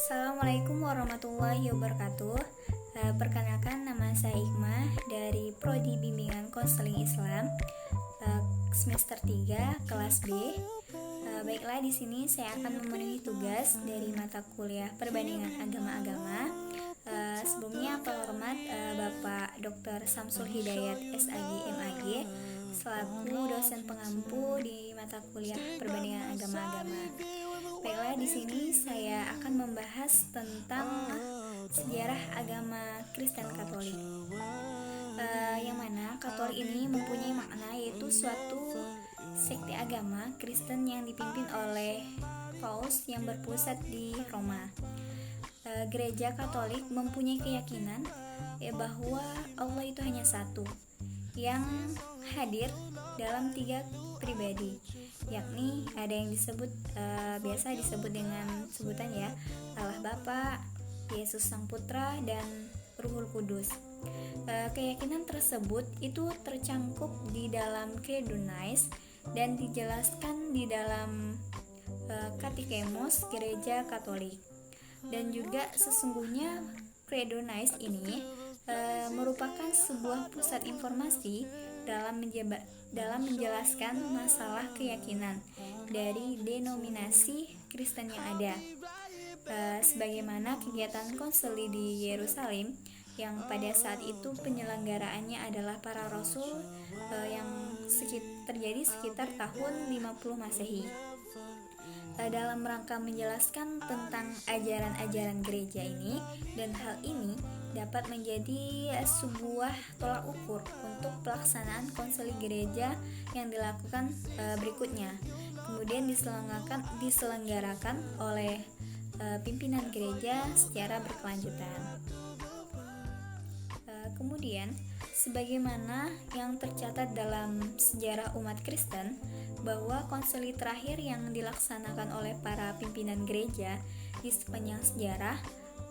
Assalamualaikum warahmatullahi wabarakatuh. Perkenalkan, nama saya Hikmah dari Prodi Bimbingan Konseling Islam semester 3 kelas B. Baiklah, di sini saya akan memenuhi tugas dari mata kuliah Perbandingan Agama-agama. Sebelumnya hormat Bapak Dr. Samsul Hidayat SAG MAG selaku dosen pengampu di mata kuliah Perbandingan Agama-agama. Baiklah, di sini saya akan membahas tentang sejarah agama Kristen Katolik. Yang mana Katolik ini mempunyai makna, yaitu suatu sekte agama Kristen yang dipimpin oleh Paus yang berpusat di Roma. Gereja Katolik mempunyai keyakinan bahwa Allah itu hanya satu, yang hadir dalam 3 pribadi, yakni ada yang disebut biasa disebut dengan sebutan Allah Bapa, Yesus Sang Putra, dan Ruhul Kudus. Keyakinan tersebut itu tercangkup di dalam Credo-Nice dan dijelaskan di dalam Katekismus Gereja Katolik. Dan juga sesungguhnya Credo-Nice ini merupakan sebuah pusat informasi dalam menjelaskan masalah keyakinan dari denominasi Kristen yang ada, sebagaimana kegiatan konsili di Yerusalem yang pada saat itu penyelenggaraannya adalah para rasul, yang terjadi sekitar tahun 50 Masehi. Dalam rangka menjelaskan tentang ajaran-ajaran gereja ini, dan hal ini dapat menjadi sebuah tolak ukur untuk pelaksanaan konsili gereja yang dilakukan berikutnya. Kemudian diselenggarakan oleh pimpinan gereja secara berkelanjutan. Kemudian, sebagaimana yang tercatat dalam sejarah umat Kristen, bahwa konsili terakhir yang dilaksanakan oleh para pimpinan gereja di sepanjang sejarah,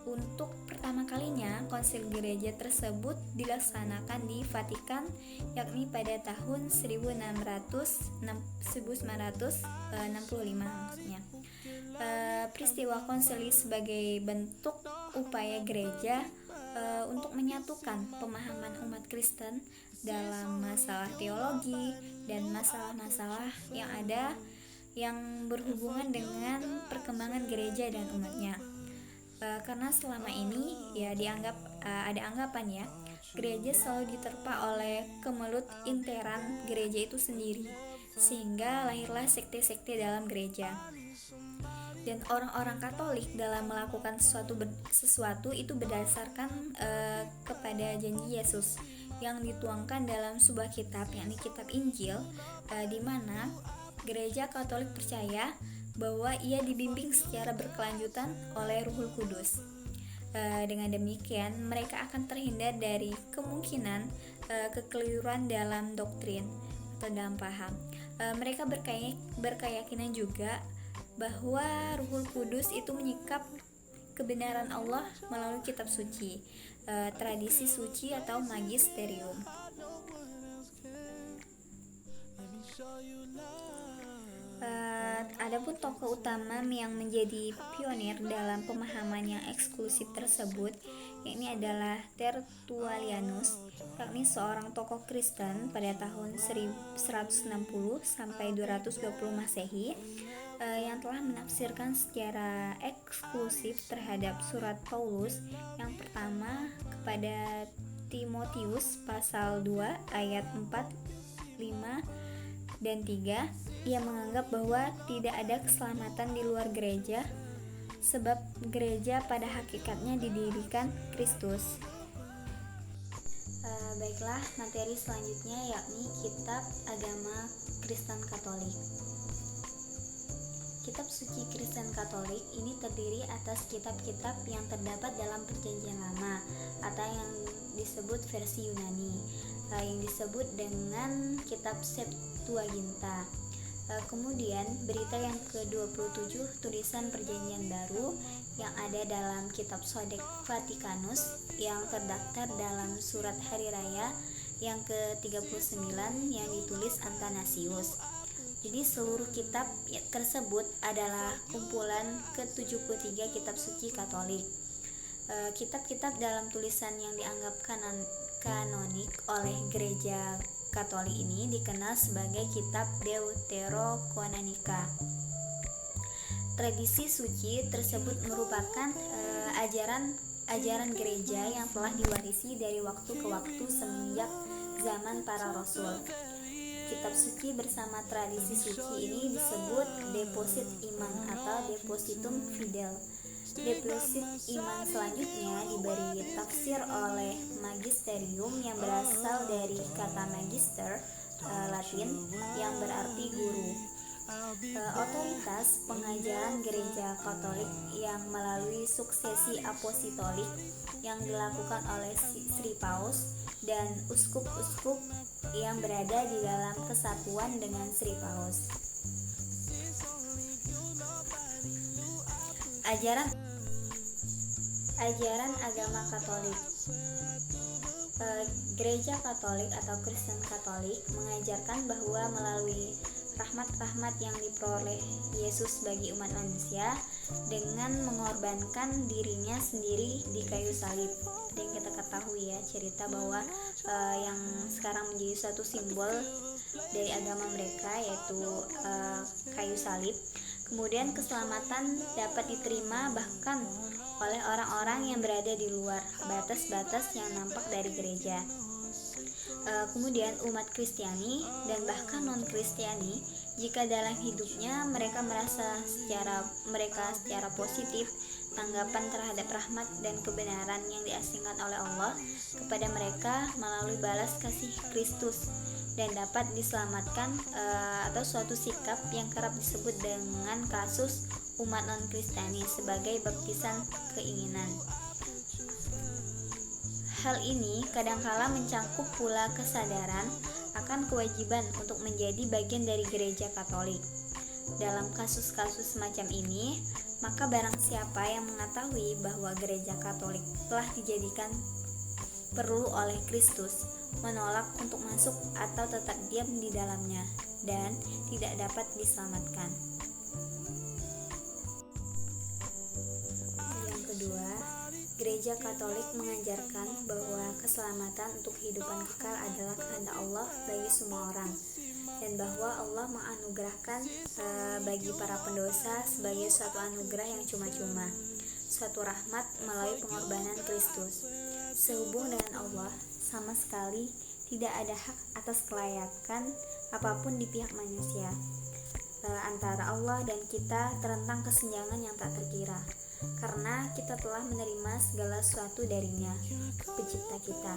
untuk pertama kalinya konsil gereja tersebut dilaksanakan di Vatikan, yakni pada tahun 1965 maksudnya. Peristiwa konsili sebagai bentuk upaya gereja untuk menyatukan pemahaman umat Kristen dalam masalah teologi dan masalah-masalah yang ada yang berhubungan dengan perkembangan gereja dan umatnya. Karena selama ini dianggap ada anggapan gereja selalu diterpa oleh kemelut interan gereja itu sendiri, sehingga lahirlah sekte-sekte dalam gereja. Dan orang-orang Katolik dalam melakukan sesuatu itu berdasarkan kepada janji Yesus yang dituangkan dalam sebuah kitab, yakni kitab Injil, di mana gereja Katolik percaya bahwa ia dibimbing secara berkelanjutan oleh Ruhul Kudus. Dengan demikian, mereka akan terhindar dari kemungkinan kekeliruan dalam doktrin atau dalam paham. Mereka berkeyakinan juga bahwa Ruhul Kudus itu menyikap kebenaran Allah melalui kitab suci, tradisi suci atau magisterium. Adapun tokoh utama yang menjadi pionir dalam pemahaman yang eksklusif tersebut, yakni adalah Tertullianus, yakni seorang tokoh Kristen pada tahun 160 sampai 220 Masehi, yang telah menafsirkan secara eksklusif terhadap surat Paulus yang pertama kepada Timotius pasal 2 ayat 4, 5, dan 3. Ia menganggap bahwa tidak ada keselamatan di luar gereja, sebab gereja pada hakikatnya didirikan Kristus. Baiklah, materi selanjutnya yakni kitab agama Kristen Katolik. Kitab suci Kristen Katolik ini terdiri atas kitab-kitab yang terdapat dalam Perjanjian Lama atau yang disebut versi Yunani, yang disebut dengan kitab Septuaginta. Kemudian berita yang ke-27 tulisan Perjanjian Baru yang ada dalam kitab Codex Vaticanus yang terdaftar dalam surat Hari Raya yang ke-39 yang ditulis Athanasius. Jadi seluruh kitab tersebut adalah kumpulan ke-73 kitab suci Katolik. Kitab-kitab dalam tulisan yang dianggap kanonik oleh Gereja Katolik ini dikenal sebagai kitab Deuterokanonika. Tradisi suci tersebut merupakan ajaran gereja yang telah diwarisi dari waktu ke waktu semenjak zaman para rasul. Kitab suci bersama tradisi suci ini disebut deposit iman atau depositum fidel. Deposit iman selanjutnya diberi tafsir oleh magisterium yang berasal dari kata magister Latin yang berarti guru. Otoritas pengajaran gereja Katolik yang melalui suksesi apostolic yang dilakukan oleh Sri Paus dan uskup-uskup yang berada di dalam kesatuan dengan Sri Paus. Ajaran agama Katolik. Gereja Katolik atau Kristen Katolik mengajarkan bahwa melalui rahmat-rahmat yang diperoleh Yesus bagi umat manusia dengan mengorbankan dirinya sendiri di kayu salib. Dan kita ketahui ya cerita bahwa yang sekarang menjadi suatu simbol dari agama mereka yaitu kayu salib. Kemudian keselamatan dapat diterima bahkan oleh orang-orang yang berada di luar batas-batas yang nampak dari gereja. Kemudian umat Kristiani dan bahkan non-Kristiani, jika dalam hidupnya mereka merasa secara positif tanggapan terhadap rahmat dan kebenaran yang diasingkan oleh Allah kepada mereka melalui balas kasih Kristus dan dapat diselamatkan, atau suatu sikap yang kerap disebut dengan kasus umat non-Kristiani sebagai baptisan keinginan. Hal ini kadangkala mencangkup pula kesadaran akan kewajiban untuk menjadi bagian dari gereja Katolik. Dalam kasus-kasus semacam ini, maka barang siapa yang mengetahui bahwa gereja Katolik telah dijadikan perlu oleh Kristus, menolak untuk masuk atau tetap diam di dalamnya dan tidak dapat diselamatkan. Yang kedua, Gereja Katolik mengajarkan bahwa keselamatan untuk kehidupan kekal adalah kehendak Allah bagi semua orang, dan bahwa Allah menganugerahkan bagi para pendosa sebagai suatu anugerah yang cuma-cuma, suatu rahmat melalui pengorbanan Kristus. Sehubung dengan Allah, sama sekali tidak ada hak atas kelayakan apapun di pihak manusia. Antara Allah dan kita terentang kesenjangan yang tak terkira, karena kita telah menerima segala sesuatu darinya, pencipta kita.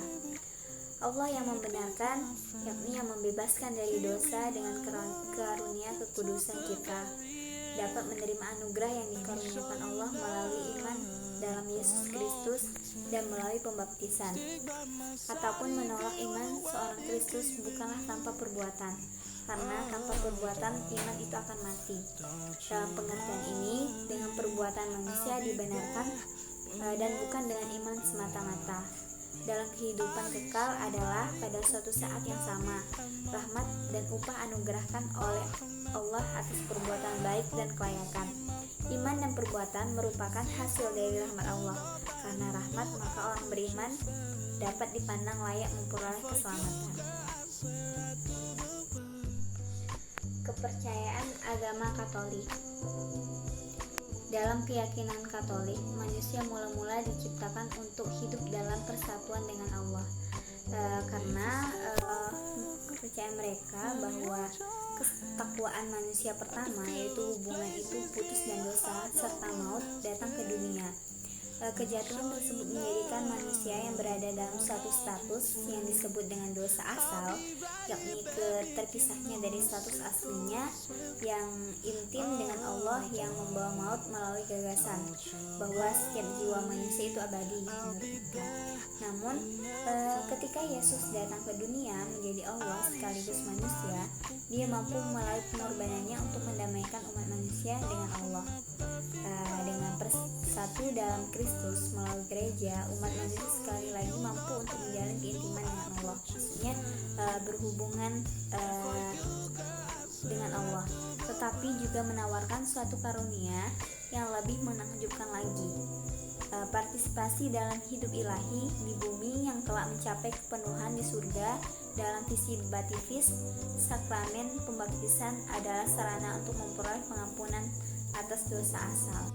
Allah yang membenarkan, yakni yang membebaskan dari dosa dengan karunia kekudusan kita, dapat menerima anugerah yang dikaruniakan Allah melalui iman dalam Yesus Kristus dan melalui pembaptisan. Ataupun menolak iman seorang Kristus bukanlah tanpa perbuatan, karena tanpa perbuatan iman itu akan mati. Dalam pengertian ini, dengan perbuatan manusia dibenarkan dan bukan dengan iman semata-mata. Dalam kehidupan kekal adalah pada suatu saat yang sama, rahmat dan upah anugerahkan oleh Allah atas perbuatan baik dan kelayakan. Iman dan perbuatan merupakan hasil dari rahmat Allah. Karena rahmat, maka orang beriman dapat dipandang layak memperoleh keselamatan. Kepercayaan agama Katolik. Dalam keyakinan Katolik, manusia mula-mula diciptakan untuk hidup dalam persatuan dengan Allah. Karena kepercayaan mereka bahwa ketakwaan manusia pertama, yaitu hubungan itu putus dan dosa serta maut datang ke dunia. Kejatuhan tersebut menjadikan manusia yang berada dalam suatu status yang disebut dengan dosa asal, yakni terpisahnya dari status aslinya yang intim dengan Allah yang membawa maut melalui gagasan bahwa setiap jiwa manusia itu abadi menurut mereka. Namun ketika Yesus datang ke dunia menjadi Allah sekaligus manusia, dia mampu melalui pengorbanannya untuk mendamaikan umat manusia dengan Allah. Dengan bersatu dalam Kristus melalui gereja, umat manusia sekali lagi mampu untuk menjalin keintiman dengan Allah. Maksudnya berhubungan dengan Allah, tetapi juga menawarkan suatu karunia yang lebih menakjubkan lagi, partisipasi dalam hidup ilahi di bumi yang telah mencapai kepenuhan di surga. Dalam visi Baptis, sakramen pembaptisan adalah sarana untuk memperoleh pengampunan atas dosa asal.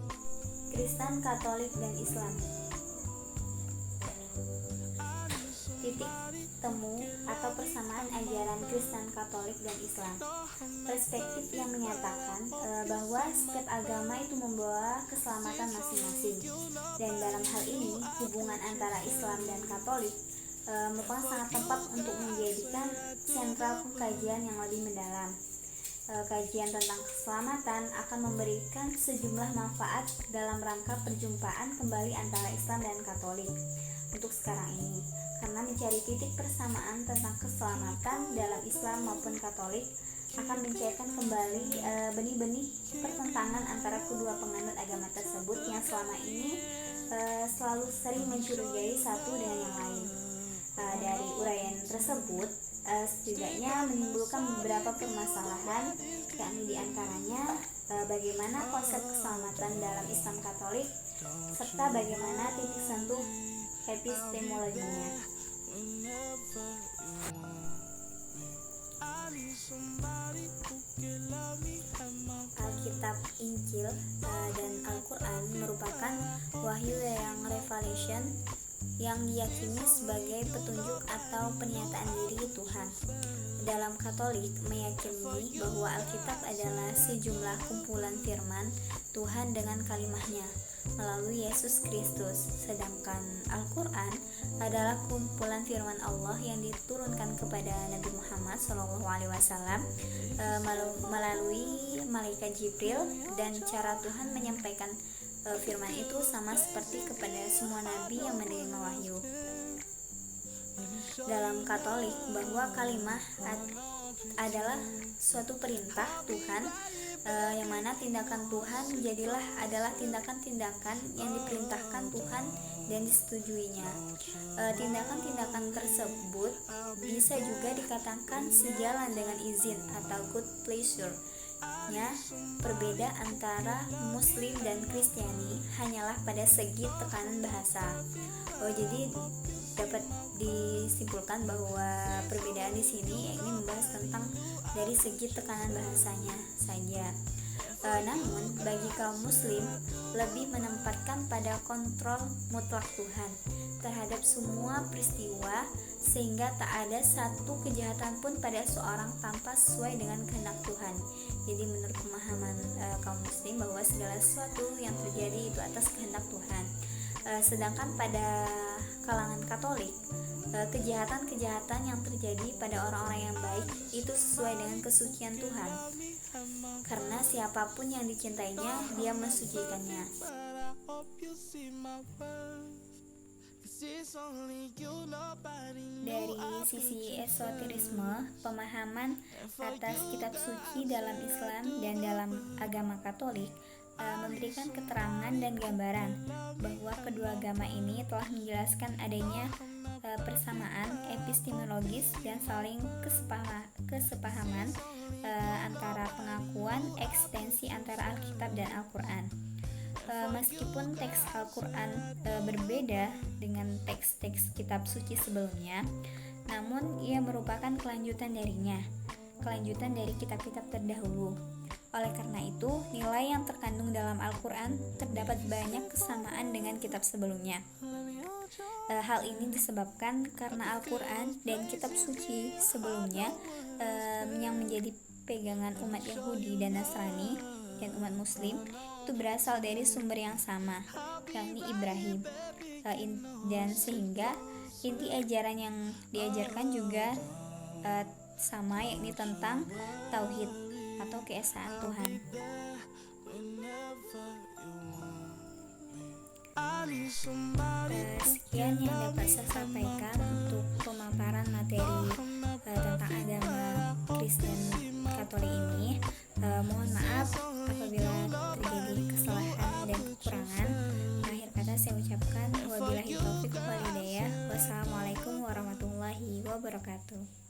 Kristen, Katolik, dan Islam. Titik temu atau persamaan ajaran Kristen, Katolik, dan Islam. Perspektif yang menyatakan bahwa setiap agama itu membawa keselamatan masing-masing, dan dalam hal ini hubungan antara Islam dan Katolik merupakan sangat tepat untuk menjadikan sentral pengkajian yang lebih mendalam. Kajian tentang keselamatan akan memberikan sejumlah manfaat dalam rangka perjumpaan kembali antara Islam dan Katolik untuk sekarang ini, karena mencari titik persamaan tentang keselamatan dalam Islam maupun Katolik akan mencairkan kembali benih-benih pertentangan antara kedua penganut agama tersebut yang selama ini selalu sering mencurigai satu dengan yang lain. Dari uraian tersebut setidaknya menimbulkan beberapa permasalahan, yakni diantaranya bagaimana konsep keselamatan dalam Islam Katolik serta bagaimana titik sentuh epistemologinya. Alkitab, Injil, dan Al-Quran merupakan wahyu yang revelation yang diyakini sebagai petunjuk atau pernyataan diri Tuhan. Dalam Katolik meyakini bahwa Alkitab adalah sejumlah kumpulan firman Tuhan dengan kalimahnya melalui Yesus Kristus, sedangkan Al-Quran adalah kumpulan firman Allah yang diturunkan kepada Nabi Muhammad SAW melalui malaikat Jibril, dan cara Tuhan menyampaikan firman itu sama seperti kepada semua nabi yang menerima wahyu. Dalam Katolik, bahwa kalimah adalah suatu perintah Tuhan, yang mana tindakan Tuhan adalah tindakan-tindakan yang diperintahkan Tuhan dan disetujuinya. Tindakan-tindakan tersebut bisa juga dikatakan sejalan dengan izin atau good pleasure. Perbeda antara Muslim dan Kristiani hanyalah pada segi tekanan bahasa. Jadi dapat disimpulkan bahwa perbedaan di sini ini membahas tentang dari segi tekanan bahasanya saja. Namun bagi kaum Muslim lebih menempatkan pada kontrol mutlak Tuhan terhadap semua peristiwa, sehingga tak ada satu kejahatan pun pada seorang tanpa sesuai dengan kehendak Tuhan. Jadi menurut pemahaman kaum Muslim bahwa segala sesuatu yang terjadi itu atas kehendak Tuhan. Sedangkan pada kalangan Katolik, kejahatan-kejahatan yang terjadi pada orang-orang yang baik itu sesuai dengan kesucian Tuhan, karena siapapun yang dicintainya, dia mensucikannya. Dari sisi esoterisme, pemahaman atas kitab suci dalam Islam dan dalam agama Katolik memberikan keterangan dan gambaran bahwa kedua agama ini telah menjelaskan adanya persamaan epistemologis dan saling kesepahaman antara pengakuan eksistensi antara Alkitab dan Al-Quran. Meskipun teks Al-Quran berbeda dengan teks-teks kitab suci sebelumnya, namun ia merupakan kelanjutan darinya, kelanjutan dari kitab-kitab terdahulu. Oleh karena itu, nilai yang terkandung dalam Al-Quran terdapat banyak kesamaan dengan kitab sebelumnya. Hal ini disebabkan karena Al-Quran dan kitab suci sebelumnya yang menjadi pegangan umat Yahudi dan Nasrani dan umat Muslim itu berasal dari sumber yang sama, yakni Ibrahim, dan sehingga inti ajaran yang diajarkan juga sama, yakni tentang tauhid atau keesaan Tuhan. Sekian yang dapat saya sampaikan untuk pemaparan materi tentang agama Kristen Katolik ini. Mohon maaf apabila terjadi kesalahan dan kekurangan. Akhir kata saya ucapkan wabillahi taufiq wal hidayah. Wassalamualaikum warahmatullahi wabarakatuh.